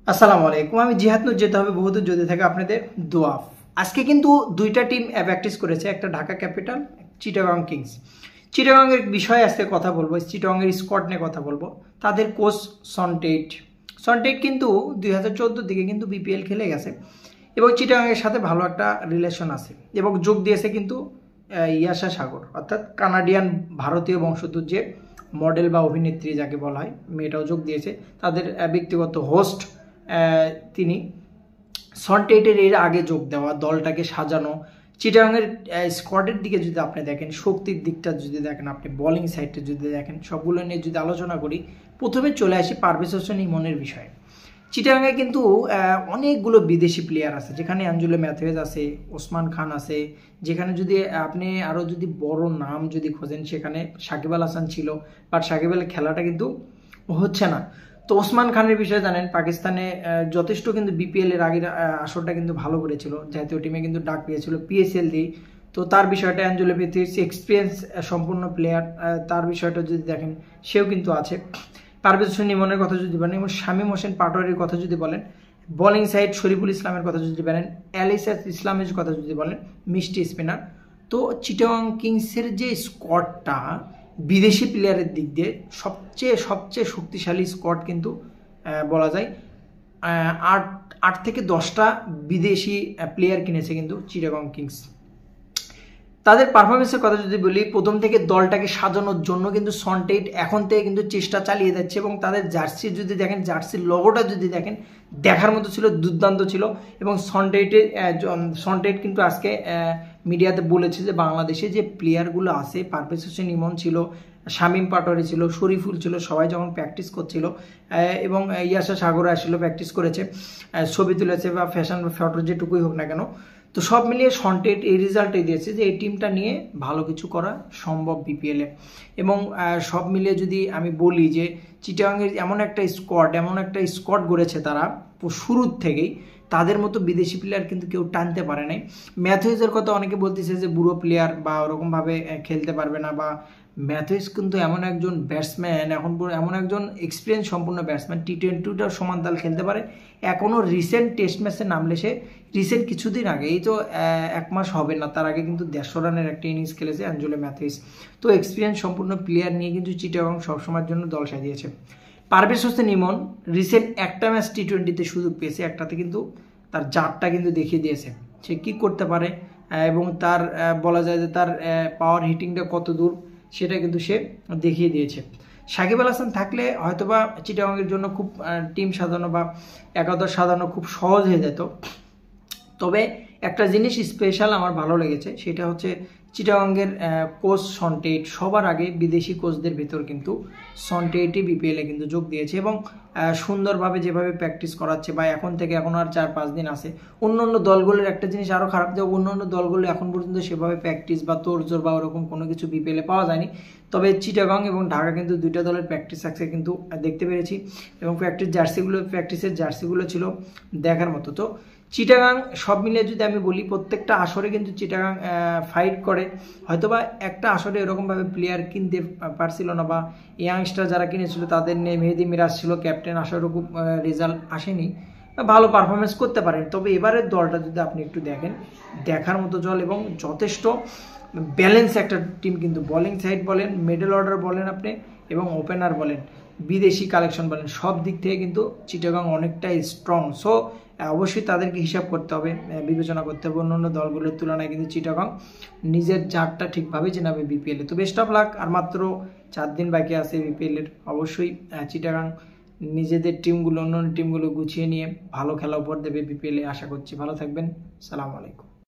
আসসালামু আলাইকুম। আমি জিহাদ নুর যেতে হবে বহুত যদি থাকে আপনাদের দোয়া। আজকে কিন্তু দুইটা টিম প্র্যাকটিস করেছে, একটা ঢাকা ক্যাপিটাল, চিটাগং কিংস। চিটাগংয়ের বিষয়ে আজকে কথা বলবো, চিটাগংয়ের স্কোয়াড নিয়ে কথা বলবো। তাদের কোচ সনটেট সনটেট কিন্তু 2014 দিকে কিন্তু বিপিএল খেলে গেছে এবং চিটাগংয়ের সাথে ভালো একটা রিলেশন আছে এবং যোগ দিয়েছে কিন্তু ইয়াশা সাগর, অর্থাৎ কানাডিয়ান ভারতীয় বংশোদ্ভূত যে মডেল বা অভিনেত্রী যাকে বলা হয়, মেয়েটাও যোগ দিয়েছে। তাদের ব্যক্তিগত হোস্ট তিনি। সনটেটের এর আগে যোগ দেওয়া, দলটাকে সাজানো, চিটাগাংয়ের স্কোয়াডের দিকে যদি আপনি দেখেন, শক্তির দিকটা যদি দেখেন, আপনি বোলিং সাইডটা যদি দেখেন, সবগুলো নিয়ে যদি আলোচনা করি, প্রথমে চলে আসি পারভেজ হোসেন ইমনের বিষয়ে। চিটাগাংয়ে কিন্তু অনেকগুলো বিদেশি প্লেয়ার আছে, যেখানে অ্যাঞ্জেলো ম্যাথুয়েজ আছে, ওসমান খান আছে, যেখানে যদি আপনি আরও যদি বড় নাম যদি খোঁজেন সেখানে সাকিব আল হাসান ছিল, বাট সাকিব আলের খেলাটা কিন্তু হচ্ছে না। তো ওসমান খানের বিষয়ে জানেন, পাকিস্তানে যথেষ্ট কিন্তু বিপিএল এর আগের আসরটা কিন্তু ভালো করেছিল, জাতীয় টিমে কিন্তু ডাক পেয়েছিল পিএসএল দিয়ে। তো তার বিষয়টা অ্যাঞ্জেলো ম্যাথুয়েজ এক্সপিরিয়েন্স সম্পূর্ণ প্লেয়ার, তার বিষয়টা যদি দেখেন সেও কিন্তু আছে। পারভেজ হোসেন ইমনের কথা যদি বলেন এবং শামীম হোসেন পাটোয়ারির কথা যদি বলেন, বোলিং সাইড শরীফুল ইসলামের কথা যদি বলেন, এলিসাস ইসলামের কথা যদি বলেন, মিষ্টি স্পিনার। তো চিটাগং কিংসের যে স্কোয়াডটা বিদেশি প্লেয়ারের দিক দিয়ে সবচেয়ে সবচেয়ে শক্তিশালী স্কোয়াড কিন্তু বলা যায়। আট আট থেকে 10টা বিদেশি প্লেয়ার কিনেছে কিন্তু চিটাগং কিংস। তাদের পারফরমেন্সের কথা যদি বলি, প্রথম থেকে দলটাকে সাজানোর জন্য কিন্তু সনটেট এখন থেকে কিন্তু চেষ্টা চালিয়ে যাচ্ছে এবং তাদের জার্সি যদি দেখেন, জার্সির লোগোটা যদি দেখেন, দেখার মতো ছিল, দুর্দান্ত ছিল। এবং সনটেট কিন্তু আজকে মিডিয়াতে বলেছে যে বাংলাদেশে যে প্লেয়ারগুলো আছে, পারভেজ হোসেন ইমন ছিল, শামীম পাটোয়ারি ছিল, শরীফুল ছিল, সবাই যখন প্র্যাকটিস করছিল এবং ইয়াশা সাগর আসলে প্র্যাকটিস করেছে, ছবি তুলেছে বা ফ্যাশন ফটো যেটুকুই হোক না কেন, তো সব মিলিয়ে সনটেট এই রেজাল্টই দিয়েছে যে এই টিমটা নিয়ে ভালো কিছু করা সম্ভব বিপিএলে। এবং সব মিলিয়ে যদি আমি বলি যে চিটাগাংয়ের এমন একটা স্কোয়াড গড়েছে তারা শুরুর থেকেই, তাদের মতো বিদেশি প্লেয়ার কিন্তু কেউ টানতে পারে নাই। ম্যাথুয়েজের কথা অনেকে বলতেছে যে বুড়ো প্লেয়ার বা ওরকমভাবে খেলতে পারবে না, বা ম্যাথুয়েজ কিন্তু এমন একজন ব্যাটসম্যান, এমন একজন এক্সপিরিয়েন্স সম্পূর্ণ ব্যাটসম্যান, টি20টাও সমান তাল খেলতে পারে। এখনও রিসেন্ট টেস্ট ম্যাচে নামলে সে রিসেন্ট কিছুদিন আগে, এই তো 1 মাস হবে না, তার আগে কিন্তু 150 রানের একটা ইনিংস খেলেছে অ্যাঞ্জেলো ম্যাথুয়েজ। তো এক্সপিরিয়েন্স সম্পূর্ণ প্লেয়ার নিয়ে কিন্তু চিটাগং সবসময়ের জন্য দল সাজিয়েছে। পারভেজ হোসেন ইমন রিসেন্ট একটা ম্যাচ টি20তে সুযোগ পেয়েছে, একটাতে কিন্তু তার জাতটা কিন্তু দেখিয়ে দিয়েছে সে কী করতে পারে এবং তার বলা যায় যে তার পাওয়ার হিটিংটা কত দূর সেটা কিন্তু সে দেখিয়ে দিয়েছে। সাকিব আল হাসান থাকলে হয়তোবা চিটাগংয়ের জন্য খুব টিম সাজানো বা একাদশ সাজানো খুব সহজ হয়ে যেত। তবে একটা জিনিস স্পেশাল আমার ভালো লেগেছে, সেটা হচ্ছে চিটাগংয়ের কোচ সনটেট সবার আগে বিদেশি কোচদের ভিতর কিন্তু সনটেটই বিপিএলে কিন্তু যোগ দিয়েছে এবং সুন্দরভাবে যেভাবে প্র্যাকটিস করাচ্ছে, বা এখন থেকে এখন আর 4-5 দিন আছে। অন্য দলগুলোর একটা জিনিস আরও খারাপ, যে অন্য দলগুলো এখন পর্যন্ত সেভাবে প্র্যাকটিস বা তোড়জোড় বা ওরকম কোনো কিছু বিপিএলে পাওয়া যায়নি। তবে চিটাগং এবং ঢাকা কিন্তু দুইটা দলের প্র্যাকটিস আছে কিন্তু দেখতে পেরেছি এবং প্র্যাকটিসের জার্সিগুলো ছিল দেখার মতো। তো চিটাগাং সব মিলিয়ে যদি আমি বলি, প্রত্যেকটা আসরে কিন্তু চিটাগাং ফাইট করে। হয়তোবা একটা আসরে এরকমভাবে প্লেয়ার কিনতে পারছিল না, বা ইয়াংস্টার যারা কিনেছিল তাদের নিয়ে মেহেদি মিরাজ ছিল ক্যাপ্টেন, আসরেও খুব রেজাল্ট আসেনি, ভালো পারফরমেন্স করতে পারেন। তবে এবারের দলটা যদি আপনি একটু দেখেন, দেখার মতো দল এবং যথেষ্ট ব্যালেন্স একটা টিম কিন্তু। বোলিং সাইড বলেন, মিডল অর্ডার বলেন আপনি, এবং ওপেনার বলেন, বিদেশি কালেকশন বলেন, সব দিক থেকে কিন্তু চিটাগাং অনেকটাই স্ট্রং। সো অবশ্যই তাদেরকে হিসাব করতে হবে, বিবেচনা করতে হবে। অন্যান্য দলগুলোর তুলনায় কিন্তু চিটাগাং নিজের জাতটা ঠিকভাবে চেনাবে বিপিএলে। তো বেস্ট অফ লাক। আর মাত্র 4 দিন বাকি আছে বিপিএলের। অবশ্যই চিটাগাং নিজেদের টিমগুলো, অন্যান্য টিমগুলো গুছিয়ে নিয়ে ভালো খেলা উপহার দেবে বিপিএলে, আশা করছি। ভালো থাকবেন। সালামু আলাইকুম।